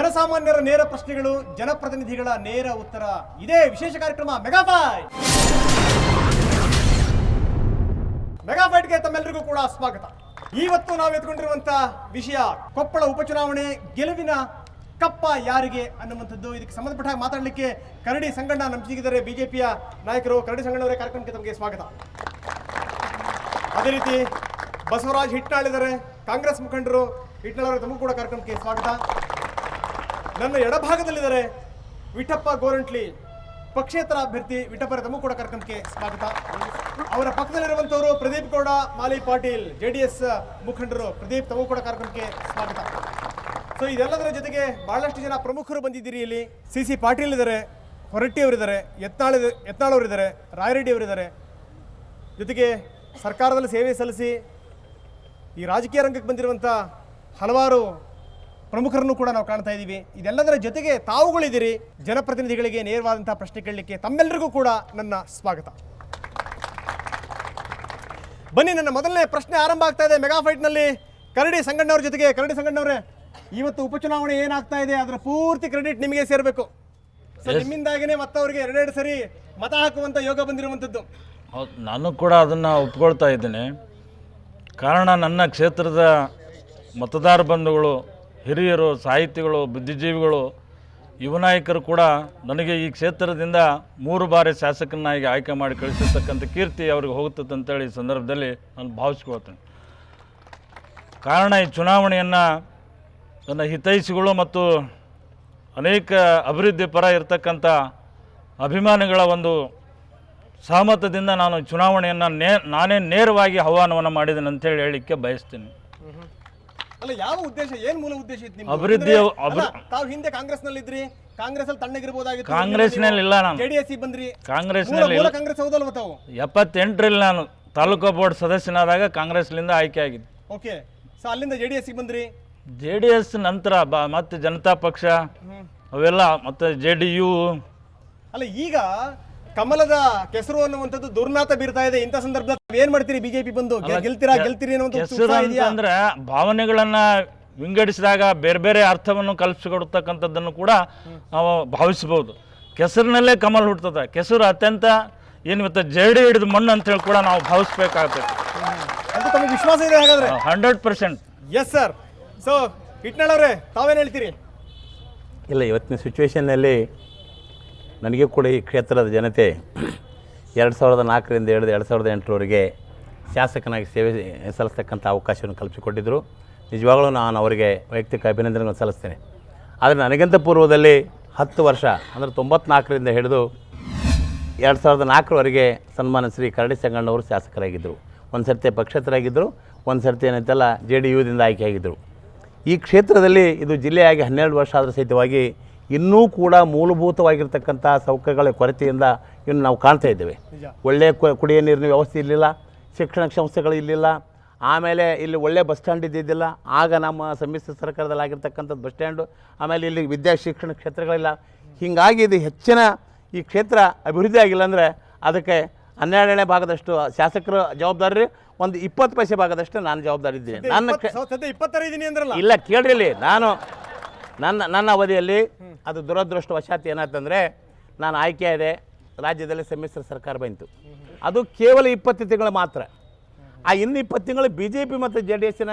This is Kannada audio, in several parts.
ಜನಸಾಮಾನ್ಯರ ನೇರ ಪ್ರಶ್ನೆಗಳು, ಜನಪ್ರತಿನಿಧಿಗಳ ನೇರ ಉತ್ತರ. ಇದೇ ವಿಶೇಷ ಕಾರ್ಯಕ್ರಮ ಮೆಗಾಫೈಟ್. ಮೆಗಾಫೈಟ್ಗೆ ತಮ್ಮೆಲ್ಲರಿಗೂ ಕೂಡ ಸ್ವಾಗತ. ಇವತ್ತು ನಾವು ಎತ್ಕೊಂಡಿರುವಂತಹ ವಿಷಯ ಕೊಪ್ಪಳ ಉಪಚುನಾವಣೆ ಗೆಲುವಿನ ಕಪ್ಪ ಯಾರಿಗೆ ಅನ್ನುವಂಥದ್ದು. ಇದಕ್ಕೆ ಸಂಬಂಧಪಟ್ಟ ಮಾತಾಡಲಿಕ್ಕೆ ಕರಡಿ ಸಂಗಣ್ಣ ನಮ್ಮ ಜೊತೆಗಿದ್ದಾರೆ, ಬಿಜೆಪಿಯ ನಾಯಕರು. ಕರಡಿ ಸಂಗಣ್ಣವರೇ, ಕಾರ್ಯಕ್ರಮಕ್ಕೆ ತಮಗೆ ಸ್ವಾಗತ. ಅದೇ ರೀತಿ ಬಸವರಾಜ್ ಹಿಟ್ನಾಳಿದ್ದಾರೆ, ಕಾಂಗ್ರೆಸ್ ಮುಖಂಡರು. ಹಿಟ್ನಾಳವರೇ, ತಮಗೂ ಕೂಡ ಕಾರ್ಯಕ್ರಮಕ್ಕೆ ಸ್ವಾಗತ. ನನ್ನ ಎಡಭಾಗದಲ್ಲಿದ್ದಾರೆ ವಿಠಪ್ಪ ಗೋರಂಟ್ಲಿ, ಪಕ್ಷೇತರ ಅಭ್ಯರ್ಥಿ. ವಿಠಪ್ಪರೇ, ತಮಗೂ ಕೂಡ ಕಾರ್ಯಕ್ರಮಕ್ಕೆ ಸ್ವಾಗತ. ಅವರ ಪಕ್ಕದಲ್ಲಿರುವಂಥವರು ಪ್ರದೀಪ್ ಗೌಡ ಮಾಲಿ ಪಾಟೀಲ್, JDS ಮುಖಂಡರು. ಪ್ರದೀಪ್, ತಮಗೂ ಕೂಡ ಕಾರ್ಯಕ್ರಮಕ್ಕೆ ಸ್ವಾಗತ. ಸೊ ಇದೆಲ್ಲದರ ಜೊತೆಗೆ ಬಹಳಷ್ಟು ಜನ ಪ್ರಮುಖರು ಬಂದಿದ್ದೀರಿ. ಇಲ್ಲಿ CC ಪಾಟೀಲ್ ಇದ್ದಾರೆ, ಹೊರಟ್ಟಿ ಅವರಿದ್ದಾರೆ, ಯತ್ನಾಳ್ ಅವರಿದ್ದಾರೆ, ರಾಯರೆಡ್ಡಿ ಅವರಿದ್ದಾರೆ. ಜೊತೆಗೆ ಸರ್ಕಾರದಲ್ಲಿ ಸೇವೆ ಸಲ್ಲಿಸಿ ಈ ರಾಜಕೀಯ ರಂಗಕ್ಕೆ ಬಂದಿರುವಂಥ ಹಲವಾರು ಪ್ರಮುಖರನ್ನು ಕೂಡ ನಾವು ಕಾಣ್ತಾ ಇದ್ದೀವಿ. ಇದೆಲ್ಲದರ ಜೊತೆಗೆ ತಾವುಗಳಿದ್ದೀರಿ, ಜನಪ್ರತಿನಿಧಿಗಳಿಗೆ ನೇರವಾದಂಥ ಪ್ರಶ್ನೆ ಕೇಳಲಿಕ್ಕೆ ತಮ್ಮೆಲ್ಲರಿಗೂ ಕೂಡ ನನ್ನ ಸ್ವಾಗತ. ಬನ್ನಿ, ನನ್ನ ಮೊದಲನೇ ಪ್ರಶ್ನೆ ಆರಂಭ ಆಗ್ತಾ ಇದೆ ಮೆಗಾಫೈಟ್ನಲ್ಲಿ ಕರಡಿ ಸಂಗಣ್ಣವ್ರ ಜೊತೆಗೆ. ಕರಡಿ ಸಂಗಣ್ಣವರೇ, ಇವತ್ತು ಉಪಚುನಾವಣೆ ಏನಾಗ್ತಾ ಇದೆ ಅದರ ಪೂರ್ತಿ ಕ್ರೆಡಿಟ್ ನಿಮಗೆ ಸೇರಬೇಕು. ನಿಮ್ಮಿಂದಾಗಿನೇ ಮತ್ತವರಿಗೆ ಎರಡೆರಡು ಸರಿ ಮತ ಹಾಕುವಂಥ ಯೋಗ ಬಂದಿರುವಂಥದ್ದು. ಹೌದು, ನಾನು ಕೂಡ ಅದನ್ನು ಒಪ್ಕೊಳ್ತಾ ಇದ್ದೇನೆ. ಕಾರಣ, ನನ್ನ ಕ್ಷೇತ್ರದ ಮತದಾರ ಬಂಧುಗಳು, ಹಿರಿಯರು, ಸಾಹಿತಿಗಳು, ಬುದ್ಧಿಜೀವಿಗಳು, ಯುವ ನಾಯಕರು ಕೂಡ ನನಗೆ ಈ ಕ್ಷೇತ್ರದಿಂದ 3 ಬಾರಿ ಶಾಸಕನಾಗಿ ಆಯ್ಕೆ ಮಾಡಿ ಕಳಿಸಿರ್ತಕ್ಕಂಥ ಕೀರ್ತಿ ಅವ್ರಿಗೆ ಹೋಗುತ್ತದೆ ಅಂತೇಳಿ ಈ ಸಂದರ್ಭದಲ್ಲಿ ನಾನು ಭಾವಿಸ್ಕೊಳ್ತೇನೆ. ಕಾರಣ, ಈ ಚುನಾವಣೆಯನ್ನು ನನ್ನ ಹಿತೈಷಿಗಳು ಮತ್ತು ಅನೇಕ ಅಭಿವೃದ್ಧಿ ಪರ ಇರತಕ್ಕಂಥ ಅಭಿಮಾನಿಗಳ ಒಂದು ಸಹಮತದಿಂದ ನಾನು ಚುನಾವಣೆಯನ್ನು ನಾನೇ ನೇರವಾಗಿ ಆಹ್ವಾನವನ್ನು ಮಾಡಿದ್ದೇನೆ ಅಂತೇಳಿ ಹೇಳಲಿಕ್ಕೆ ಬಯಸ್ತೀನಿ. ಅಲ್ಲ, ಯಾವ ಉದ್ದೇಶ, ಏನ್ ಮೂಲ ಉದ್ದೇಶ ಇತ್ತು ನಿಮ್ದು? ಅಭಿವೃದ್ಧಿ. ತಾವು ಹಿಂದೆ ಕಾಂಗ್ರೆಸ್ನಲ್ಲಿ ಇದ್ರಿ, ಕಾಂಗ್ರೆಸ್ ಅಲ್ಲಿ ತಣ್ಣಗಿರ್ಬೋದಾಗಿತ್ತು. ಕಾಂಗ್ರೆಸ್ನಲ್ಲಿ ಇಲ್ಲ, ನಾನು JDS ಬಂದ್ರಿ. ಕಾಂಗ್ರೆಸ್ನಲ್ಲಿ ಕಾಂಗ್ರೆಸ್ ಹೌದಲ್ವ ತಾವು? 78ರಲ್ಲಿ ನಾನು ತಾಲೂಕು ಬೋರ್ಡ್ ಸದಸ್ಯನಾದಾಗ ಕಾಂಗ್ರೆಸ್ಲಿಂದ ಆಯ್ಕೆ ಆಗಿದೆ. ಓಕೆ, ಸೊ ಅಲ್ಲಿಂದ JDS ಬಂದ್ರಿ. JDS ನಂತರ ಮತ್ತೆ ಜನತಾ ಪಕ್ಷ ಅವೆಲ್ಲ, ಮತ್ತೆ JDU. ಅಲ್ಲ, ಈಗ ಕಮಲದ ಕೆಸರು ಅನ್ನುವಂಥದ್ದು ದುರ್ನಾತ ಬೀರ್ತಾ ಇದೆ. ಇಂಥ ಸಂದರ್ಭದಲ್ಲಿ ಏನ್ ಮಾಡ್ತೀರಿ? ಬಿಜೆಪಿ ಬಂದು ಗೆಲ್ತೀರಿ ಕೆಸರು ಅಂತಂದ್ರೆ ಭಾವನೆಗಳನ್ನ ವಿಂಗಡಿಸಿದಾಗ ಬೇರೆ ಬೇರೆ ಅರ್ಥವನ್ನು ಕಲ್ಪಿಸಿಕೊಡ್ತಕ್ಕಂಥದ್ದನ್ನು ಕೂಡ ನಾವು ಭಾವಿಸಬಹುದು. ಕೆಸರಿನಲ್ಲೇ ಕಮಲ್ ಹುಡ್ತದೆ. ಕೆಸರು ಅತ್ಯಂತ ಏನು ಇವತ್ತು ಜರಡಿ ಹಿಡಿದು ಮಣ್ಣು ಅಂತೇಳಿ ಕೂಡ ನಾವು ಭಾವಿಸ್ಬೇಕಾಗ್ತದೆ. ತಮಗೆ ವಿಶ್ವಾಸ ಇದೆ ಹಾಗಾದ್ರೆ? 100%. Yes sir. ಸೊ ಹಿಟ್ನಾಳ್ ಅವರೇ, ತಾವೇನು ಹೇಳ್ತೀರಿ? ಇಲ್ಲ, ಇವತ್ತಿನ ಸಿಚುವೇಷನ್ನಲ್ಲಿ ನನಗೆ ಕೂಡ ಈ ಕ್ಷೇತ್ರದ ಜನತೆ 2004ರಿಂದ ಹಿಡಿದು 2008ರವರೆಗೆ ಶಾಸಕನಾಗಿ ಸೇವೆ ಸಲ್ಲಿಸ್ತಕ್ಕಂಥ ಅವಕಾಶವನ್ನು ಕಲ್ಪಿಸಿಕೊಟ್ಟಿದ್ದರು. ನಿಜವಾಗಲೂ ನಾನು ಅವರಿಗೆ ವೈಯಕ್ತಿಕ ಅಭಿನಂದನೆಗಳನ್ನು ಸಲ್ಲಿಸ್ತೇನೆ. ಆದರೆ ನನಗಿಂತ ಪೂರ್ವದಲ್ಲಿ 10 ವರ್ಷ, ಅಂದರೆ 94ರಿಂದ ಹಿಡಿದು 2004ರವರೆಗೆ ಸನ್ಮಾನ ಶ್ರೀ ಕರಡಿ ಸಂಗಣ್ಣವರು ಶಾಸಕರಾಗಿದ್ದರು. ಒಂದು ಸರ್ತಿ ಪಕ್ಷೇತರಾಗಿದ್ದರು, ಒಂದು ಸರ್ತಿ ಏನಂತೆಲ್ಲ JDUದಿಂದ ಆಯ್ಕೆಯಾಗಿದ್ದರು. ಈ ಕ್ಷೇತ್ರದಲ್ಲಿ ಇದು ಜಿಲ್ಲೆಯಾಗಿ 12 ವರ್ಷ ಆದರೂ ಸಹಿತವಾಗಿ ಇನ್ನೂ ಕೂಡ ಮೂಲಭೂತವಾಗಿರ್ತಕ್ಕಂಥ ಸೌಕರ್ಯಗಳ ಕೊರತೆಯಿಂದ ಇನ್ನು ನಾವು ಕಾಣ್ತಾ ಇದ್ದೇವೆ. ಒಳ್ಳೆಯ ಕುಡಿಯೋ ನೀರಿನ ವ್ಯವಸ್ಥೆ ಇರಲಿಲ್ಲ, ಶಿಕ್ಷಣ ಸಂಸ್ಥೆಗಳು ಇರಲಿಲ್ಲ, ಆಮೇಲೆ ಇಲ್ಲಿ ಒಳ್ಳೆಯ ಬಸ್ ಸ್ಟ್ಯಾಂಡ್ ಇದ್ದಿದ್ದಿಲ್ಲ. ಆಗ ನಮ್ಮ ಸಮ್ಮಿಶ್ರ ಸರ್ಕಾರದಲ್ಲಿ ಆಗಿರ್ತಕ್ಕಂಥದ್ದು ಬಸ್ ಸ್ಟ್ಯಾಂಡು, ಆಮೇಲೆ ಇಲ್ಲಿ ವಿದ್ಯಾ ಶಿಕ್ಷಣ ಕ್ಷೇತ್ರಗಳಿಲ್ಲ. ಹೀಗಾಗಿ ಇದು ಹೆಚ್ಚಿನ ಈ ಕ್ಷೇತ್ರ ಅಭಿವೃದ್ಧಿ ಆಗಿಲ್ಲ ಅಂದರೆ ಅದಕ್ಕೆ 12ನೇ ಭಾಗದಷ್ಟು ಶಾಸಕರ ಜವಾಬ್ದಾರಿ, ಒಂದು 20 ಪೈಸೆ ಭಾಗದಷ್ಟು ನಾನು ಜವಾಬ್ದಾರಿ ಇದ್ದೀನಿ. ಇಲ್ಲ, ಕೇಳ್ರಿ, ಇಲ್ಲಿ ನನ್ನ ಅವಧಿಯಲ್ಲಿ ಅದು ದುರದೃಷ್ಟವಶಾತ್ ಏನಾಯ್ತಂದರೆ, ನಾನು ಆಯ್ಕೆಯಾದೆ, ರಾಜ್ಯದಲ್ಲಿ ಸಮ್ಮಿಶ್ರ ಸರ್ಕಾರ ಬಂತು. ಅದು ಕೇವಲ 20 ತಿಂಗಳು ಮಾತ್ರ. ಆ ಇನ್ನು 20 ತಿಂಗಳು BJP ಮತ್ತು JDSನ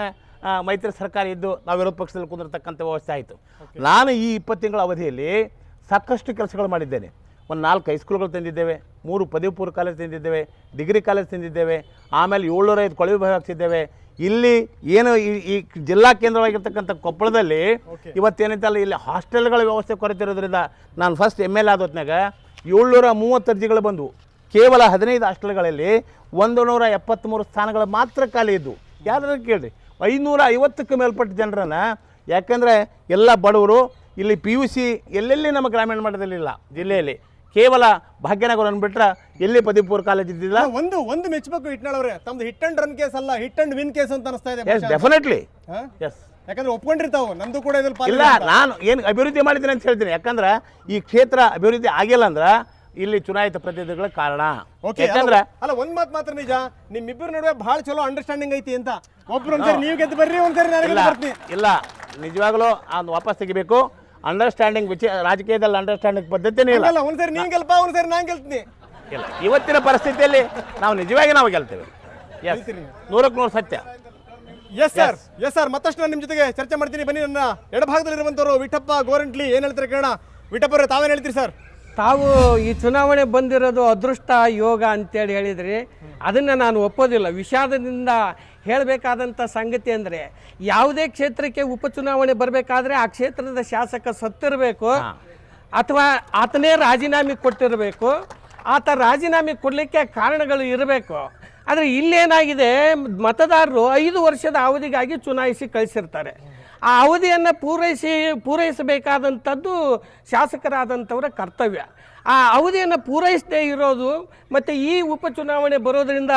ಮೈತ್ರಿ ಸರ್ಕಾರ ಇದ್ದು ನಾವು ವಿರೋಧ ಪಕ್ಷದಲ್ಲಿ ಕುಂದಿರ್ತಕ್ಕಂಥ ವ್ಯವಸ್ಥೆ ಆಯಿತು. ನಾನು ಈ 20 ತಿಂಗಳ ಅವಧಿಯಲ್ಲಿ ಸಾಕಷ್ಟು ಕೆಲಸಗಳು ಮಾಡಿದ್ದೇನೆ. ಒಂದು 4 ಹೈಸ್ಕೂಲ್ಗಳು ತಂದಿದ್ದೇವೆ, 3 ಪದವಿ ಪೂರ್ವ ಕಾಲೇಜ್ ತಂದಿದ್ದೇವೆ, ಡಿಗ್ರಿ ಕಾಲೇಜ್ ತಂದಿದ್ದೇವೆ, ಆಮೇಲೆ 705 ಕೊಳವೆ ಬಾವಿ ಹಾಕ್ಸಿದ್ದೇವೆ. ಇಲ್ಲಿ ಏನು ಈ ಜಿಲ್ಲಾ ಕೇಂದ್ರವಾಗಿರ್ತಕ್ಕಂಥ ಕೊಪ್ಪಳದಲ್ಲಿ ಇವತ್ತೇನೈತಲ್ಲ, ಇಲ್ಲಿ ಹಾಸ್ಟೆಲ್ಗಳ ವ್ಯವಸ್ಥೆ ಕೊರತೆ ಇರೋದ್ರಿಂದ ನಾನು ಫಸ್ಟ್ MLA ಆದ ಹೊತ್ನಾಗ 730 ಅರ್ಜಿಗಳು ಬಂದವು. ಕೇವಲ 15 ಹಾಸ್ಟೆಲ್ಗಳಲ್ಲಿ 173 ಸ್ಥಾನಗಳು ಮಾತ್ರ ಖಾಲಿ ಇದ್ದವು. ಯಾರು ಕೇಳಿರಿ, 550ಕ್ಕೂ ಮೇಲ್ಪಟ್ಟ ಜನರನ್ನು, ಯಾಕೆಂದರೆ ಎಲ್ಲ ಬಡವರು. ಇಲ್ಲಿ PUC ಎಲ್ಲೆಲ್ಲಿ ನಮ್ಮ ಗ್ರಾಮೀಣ ಮಟ್ಟದಲ್ಲಿಲ್ಲ, ಜಿಲ್ಲೆಯಲ್ಲಿ ಕೇವಲ ಭಾಗ್ಯನಗರ ಅಂದ್ಬಿಟ್ರೆ ಎಲ್ಲಿ ಪದವಿ ಪೂರ್ವ ಕಾಲೇಜ್ ಇದ್ದಿಲ್ಲ. ಒಂದು ಮೆಚ್ಚಬೇಕು ಹಿಟ್ನಾಳ್ ಅವರೇ, ತಮ್ದು ಹಿಟ್ ಅಂಡ್ ರನ್ ಕೇಸ್ ಅಲ್ಲ, ಹಿಟ್ ಅಂಡ್ ವಿನ್ ಕೇಸ್ ಅಂತ ಅನಿಸ್ತಾ ಇದೆ. Definitely, yes. ಯಾಕಂದ್ರೆ ಒಪ್ಕೊಂಡಿರ್ತಾವೆ, ನಮ್ದು ಕೂಡ ಇಲ್ಲ. ನಾನು ಏನು ಅಭಿವೃದ್ಧಿ ಮಾಡಿದ್ದೀನಿ ಅಂತ ಹೇಳ್ತೀನಿ. ಯಾಕಂದ್ರೆ ಈ ಕ್ಷೇತ್ರ ಅಭಿವೃದ್ಧಿ ಆಗಿಲ್ಲ ಅಂದ್ರೆ ಇಲ್ಲಿ ಚುನಾಯಿತ ಪ್ರತಿನಿಧಿಗಳ ಕಾರಣ. ಯಾಕಂದ್ರೆ ಅಲ್ಲ, ಒಂದ್ ಮಾತು ಮಾತ್ರ ನಿಜ, ನಿಮ್ಮಿಬ್ಬರ ನಡುವೆ ಬಹಳ ಚಲೋ ಅಂಡರ್ಸ್ಟ್ಯಾಂಡಿಂಗ್ ಐತಿ ಅಂತ. ಒಬ್ರು ಒಂದ್ಸರಿ ನೀವು ಗೆದ್ದು ಬರ್ರಿ, ಒಂದ್ಸರಿ ನಾನು ಬರ್ತೀನಿ. ಇಲ್ಲ, ನಿಜವಾಗ್ಲೂ ಅದನ್ನು ವಾಪಸ್ ತೆಗಿಬೇಕು. ಅಂಡರ್ಸ್ಟ್ಯಾಂಡಿಂಗ್ ರಾಜಕೀಯದಲ್ಲಿ ಅಂಡರ್ಸ್ಟ್ಯಾಂಡಿಂಗ್ ಪದ್ಧತಿನೇ ಇಲ್ಲ. ಅಲ್ಲ, ಒಂದ್ಸರಿ ನೀನ್ ಗೆಲ್ಪ, ಒಂದ್ಸರಿ ನಾನ್ ಗೆಲ್ತೀನಿ. ಇಲ್ಲ, ಇವತ್ತಿನ ಪರಿಸ್ಥಿತಿಯಲ್ಲಿ ನಾವು ನಿಜವಾಗಿ ನಾವು ಗೆಲ್ತೇವೆ. ಎಸ್, 100% ಸತ್ಯ. ಎಸ್ ಸರ್, ಮತ್ತಷ್ಟು ನಾನು ನಿಮ್ಮ ಜೊತೆಗೆ ಚರ್ಚೆ ಮಾಡ್ತೀನಿ. ಬನ್ನಿ, ನನ್ನ ಎಡಭಾಗದಲ್ಲಿರುವಂಥವ್ರು ವಿಠಪ್ಪ ಗೋರಂಟ್ಲಿ ಏನು ಹೇಳ್ತಾರೆ ಕೇಳೋಣ. ವಿಠಪ್ಪ ಅವರೇ, ತಾವೇನು ಹೇಳ್ತೀರಿ ಸರ್? ತಾವು ಈ ಚುನಾವಣೆ ಬಂದಿರೋದು ಅದೃಷ್ಟ ಯೋಗ ಅಂತೇಳಿ ಹೇಳಿದ್ರಿ, ಅದನ್ನು ನಾನು ಒಪ್ಪೋದಿಲ್ಲ. ವಿಷಾದದಿಂದ ಹೇಳಬೇಕಾದಂಥ ಸಂಗತಿ ಅಂದರೆ, ಯಾವುದೇ ಕ್ಷೇತ್ರಕ್ಕೆ ಉಪಚುನಾವಣೆ ಬರಬೇಕಾದ್ರೆ ಆ ಕ್ಷೇತ್ರದ ಶಾಸಕ ಸತ್ತಿರಬೇಕು, ಅಥವಾ ಆತನೇ ರಾಜೀನಾಮೆ ಕೊಟ್ಟಿರಬೇಕು, ಆತ ರಾಜೀನಾಮೆ ಕೊಡಲಿಕ್ಕೆ ಕಾರಣಗಳು ಇರಬೇಕು. ಆದರೆ ಇಲ್ಲೇನಾಗಿದೆ, ಮತದಾರರು 5 ವರ್ಷದ ಅವಧಿಗಾಗಿ ಚುನಾಯಿಸಿ ಕಳಿಸಿರ್ತಾರೆ. ಆ ಅವಧಿಯನ್ನು ಪೂರೈಸಬೇಕಾದಂಥದ್ದು ಶಾಸಕರಾದಂಥವರ ಕರ್ತವ್ಯ. ಆ ಅವಧಿಯನ್ನು ಪೂರೈಸದೇ ಇರೋದು ಮತ್ತು ಈ ಉಪಚುನಾವಣೆ ಬರೋದರಿಂದ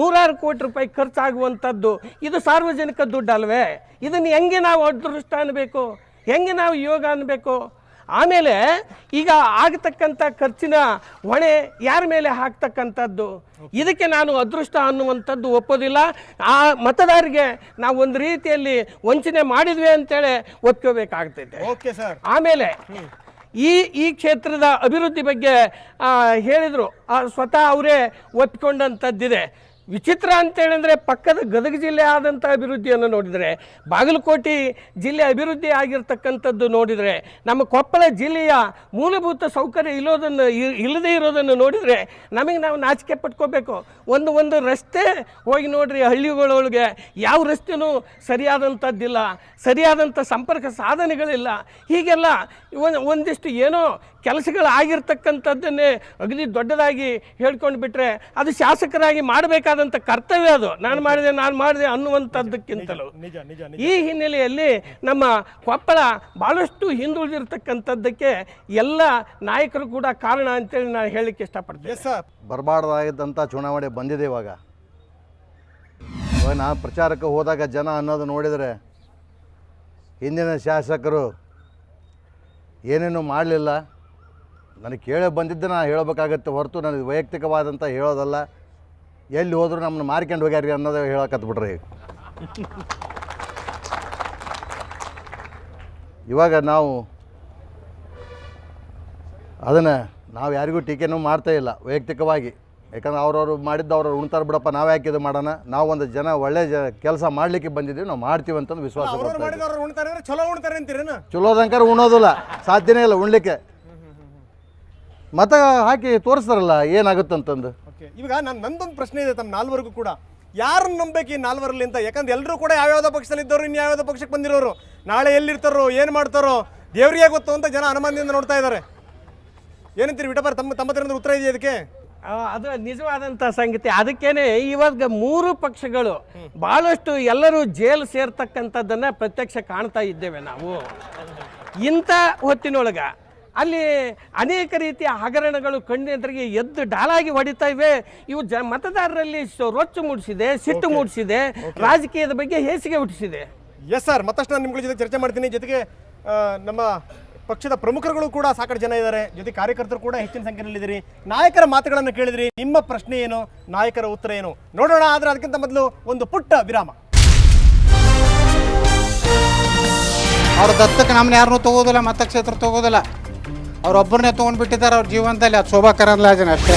100 ಕೋಟಿ ರೂಪಾಯಿ ಖರ್ಚಾಗುವಂಥದ್ದು, ಇದು ಸಾರ್ವಜನಿಕ ದುಡ್ಡು ಅಲ್ವೇ? ಇದನ್ನು ಹೆಂಗೆ ನಾವು ಅದೃಷ್ಟ ಅನ್ನಬೇಕು, ಹೆಂಗೆ ನಾವು ಯೋಗ ಅನ್ನಬೇಕು? ಆಮೇಲೆ ಈಗ ಆಗತಕ್ಕಂಥ ಖರ್ಚಿನ ಹೊಣೆ ಯಾರ ಮೇಲೆ ಹಾಕ್ತಕ್ಕಂಥದ್ದು? ಇದಕ್ಕೆ ನಾನು ಅದೃಷ್ಟ ಅನ್ನುವಂಥದ್ದು ಒಪ್ಪೋದಿಲ್ಲ. ಆ ಮತದಾರರಿಗೆ ನಾವು ಒಂದು ರೀತಿಯಲ್ಲಿ ವಂಚನೆ ಮಾಡಿದ್ವಿ ಅಂತೇಳಿ ಒಪ್ಕೋಬೇಕಾಗ್ತೈತೆ. Okay sir. ಆಮೇಲೆ ಈ ಕ್ಷೇತ್ರದ ಅಭಿವೃದ್ಧಿ ಬಗ್ಗೆ ಹೇಳಿದರು, ಸ್ವತಃ ಅವರೇ ಒಪ್ಪಿಕೊಂಡಂಥದ್ದಿದೆ. ವಿಚಿತ್ರ ಅಂತೇಳಿದ್ರೆ, ಪಕ್ಕದ ಗದಗ ಜಿಲ್ಲೆ ಆದಂಥ ಅಭಿವೃದ್ಧಿಯನ್ನು ನೋಡಿದರೆ, ಬಾಗಲಕೋಟೆ ಜಿಲ್ಲೆ ಅಭಿವೃದ್ಧಿ ಆಗಿರ್ತಕ್ಕಂಥದ್ದು ನೋಡಿದರೆ, ನಮ್ಮ ಕೊಪ್ಪಳ ಜಿಲ್ಲೆಯ ಮೂಲಭೂತ ಸೌಕರ್ಯ ಇಲ್ಲದೇ ಇರೋದನ್ನು ನೋಡಿದರೆ ನಮಗೆ ನಾವು ನಾಚಿಕೆ ಪಟ್ಕೋಬೇಕು. ಒಂದು ರಸ್ತೆ ಹೋಗಿ ನೋಡ್ರಿ, ಹಳ್ಳಿಗಳೊಳಗೆ ಯಾವ ರಸ್ತೆನೂ ಸರಿಯಾದಂಥದ್ದಿಲ್ಲ, ಸರಿಯಾದಂಥ ಸಂಪರ್ಕ ಸಾಧನೆಗಳಿಲ್ಲ. ಹೀಗೆಲ್ಲ ಒಂದಿಷ್ಟು ಏನೋ ಕೆಲಸಗಳಾಗಿರ್ತಕ್ಕಂಥದ್ದನ್ನೇ ಅಗದಿ ದೊಡ್ಡದಾಗಿ ಹೇಳ್ಕೊಂಡು ಬಿಟ್ಟರೆ ಅದು ಶಾಸಕರಾಗಿ ಮಾಡಬೇಕಾದಂಥ ಕರ್ತವ್ಯ. ಅದು ನಾನು ಮಾಡಿದೆ ಅನ್ನುವಂಥದ್ದಕ್ಕಿಂತಲೂ ಈ ಹಿನ್ನೆಲೆಯಲ್ಲಿ ನಮ್ಮ ಕೊಪ್ಪಳ ಭಾಳಷ್ಟು ಹಿಂದುಳಿದಿರ್ತಕ್ಕಂಥದ್ದಕ್ಕೆ ಎಲ್ಲ ನಾಯಕರು ಕೂಡ ಕಾರಣ ಅಂತೇಳಿ ನಾನು ಹೇಳಲಿಕ್ಕೆ ಇಷ್ಟಪಡ್ತೀನಿ. ಬರಬಾರ್ದಾಗಿದ್ದಂಥ ಚುನಾವಣೆ ಬಂದಿದೆ. ಇವಾಗ ನಾನು ಪ್ರಚಾರಕ್ಕೆ ಹೋದಾಗ ಜನ ಅನ್ನೋದು ನೋಡಿದರೆ, ಹಿಂದಿನ ಶಾಸಕರು ಏನೇನು ಮಾಡಲಿಲ್ಲ, ನನಗೆ ಕೇಳೇ ಬಂದಿದ್ದೆ ನಾನು ಹೇಳಬೇಕಾಗತ್ತೆ ಹೊರತು ನನಗೆ ವೈಯಕ್ತಿಕವಾದಂಥ ಹೇಳೋದಲ್ಲ. ಎಲ್ಲಿ ಹೋದರೂ ನಮ್ಮನ್ನು ಮಾರ್ಕೊಂಡು ಹೋಗ್ಯಾರಿ ಅನ್ನೋದೇ ಹೇಳಕತ್ಬಿಟ್ರಿ. ಇವಾಗ ನಾವು ಅದನ್ನು ಯಾರಿಗೂ ಟೀಕೆನೂ ಮಾಡ್ತಾ ಇಲ್ಲ ವೈಯಕ್ತಿಕವಾಗಿ. ಯಾಕಂದ್ರೆ ಅವ್ರವ್ರು ಮಾಡಿದ್ದು ಅವ್ರವ್ರು ಉಣ್ತಾರೆ ಬಿಡಪ್ಪ, ನಾವು ಯಾಕೆ ಇದು ಮಾಡೋಣ, ನಾವು ಒಂದು ಜನ ಒಳ್ಳೆ ಕೆಲಸ ಮಾಡಲಿಕ್ಕೆ ಬಂದಿದ್ದೀವಿ, ನಾವು ಮಾಡ್ತೀವಿ ಅಂತಂದು ವಿಶ್ವಾಸ ಚಲೋದಂಕರ ಉಣ್ಣೋದಿಲ್ಲ, ಸಾಧ್ಯನೇ ಇಲ್ಲ ಉಣ್ಲಿಕ್ಕೆ. ಮತ ಹಾಕಿ ತೋರಿಸ್ತಾರಲ್ಲ ಏನಾಗುತ್ತಂತಂದು. ಇವಾಗ ನಂದೊಂದು ಪ್ರಶ್ನೆ ಇದೆ ತಮ್ಮ ನಾಲ್ವರಿಗೂ ಕೂಡ, ಯಾರನ್ನ ನಂಬೇಕು ಈ ನಾಲ್ವರಲ್ಲಿ ಅಂತ? ಯಾಕಂದ್ರೆ ಎಲ್ಲರೂ ಕೂಡ ಯಾವ್ಯಾವ ಪಕ್ಷದಲ್ಲಿ ಇದ್ದವರು, ಇನ್ನು ಯಾವ್ಯಾವ ಪಕ್ಷಕ್ಕೆ ಬಂದಿರೋರು, ನಾಳೆ ಎಲ್ಲಿರ್ತಾರೋ ಏನು ಮಾಡ್ತಾರೋ ದೇವರಿಗೆ ಗೊತ್ತು ಅಂತ ಜನ ಅನುಮಾನದಿಂದ ನೋಡ್ತಾ ಇದ್ದಾರೆ. ಏನಂತೀರಿ ವಿಠಪ್ಪ, ತಮ್ಮ ಹತ್ರ ಉತ್ತರ ಇದೆಯಾ ಇದಕ್ಕೆ? ಅದು ನಿಜವಾದಂಥ ಸಂಗತಿ. ಅದಕ್ಕೇನೆ ಇವಾಗ 3 ಪಕ್ಷಗಳು ಭಾಳಷ್ಟು ಎಲ್ಲರೂ ಜೈಲು ಸೇರ್ತಕ್ಕಂಥದ್ದನ್ನು ಪ್ರತ್ಯಕ್ಷ ಕಾಣ್ತಾ ಇದ್ದೇವೆ ನಾವು. ಇಂಥ ಹೊತ್ತಿನೊಳಗೆ ಅಲ್ಲಿ ಅನೇಕ ರೀತಿಯ ಹಗರಣಗಳು ಕಣ್ಣೆದುರಿಗೆ ಎದ್ದು ಡಾಲಾಗಿ ಹೊಡಿತಾ ಇವೆ. ಇವು ಮತದಾರರಲ್ಲಿ ರೊಚ್ಚು ಮೂಡಿಸಿದೆ, ಸಿಟ್ಟು ಮೂಡಿಸಿದೆ, ರಾಜಕೀಯದ ಬಗ್ಗೆ ಹೇಸಿಗೆ ಹುಟ್ಟಿಸಿದೆ. ಎಸ್ ಸರ್, ಮತ್ತಷ್ಟು ನಾನು ನಿಮ್ಗಳ ಜೊತೆ ಚರ್ಚೆ ಮಾಡ್ತೀನಿ. ಜೊತೆಗೆ ನಮ್ಮ ಪಕ್ಷದ ಪ್ರಮುಖರುಗಳು ಕೂಡ ಸಾಕಷ್ಟು ಜನ ಇದ್ದಾರೆ, ಜೊತೆ ಕಾರ್ಯಕರ್ತರು ಕೂಡ ಹೆಚ್ಚಿನ ಸಂಖ್ಯೆಯಲ್ಲಿದ್ದೀರಿ. ನಾಯಕರ ಮಾತುಗಳನ್ನು ಕೇಳಿದ್ರಿ, ನಿಮ್ಮ ಪ್ರಶ್ನೆ ಏನು, ನಾಯಕರ ಉತ್ತರ ಏನು ನೋಡೋಣ. ಆದರೆ ಅದಕ್ಕಿಂತ ಮೊದಲು ಒಂದು ಪುಟ್ಟ ವಿರಾಮ. ಅವ್ರ ದತ್ತಕ್ಕೆ ನಮ್ಮನ್ನ ಯಾರನ್ನೂ ತಗೋದಿಲ್ಲ, ಮತಕ್ಷೇತ್ರ ತಗೋದಿಲ್ಲ, ಅವ್ರೊಬ್ಬರನ್ನೇ ತೊಗೊಂಡ್ಬಿಟ್ಟಿದ್ದಾರೆ ಅವ್ರ ಜೀವನದಲ್ಲಿ. ಅದು ಶೋಭಾ ಕರಂದ್ಲಾಜೆ ಅಷ್ಟೇ.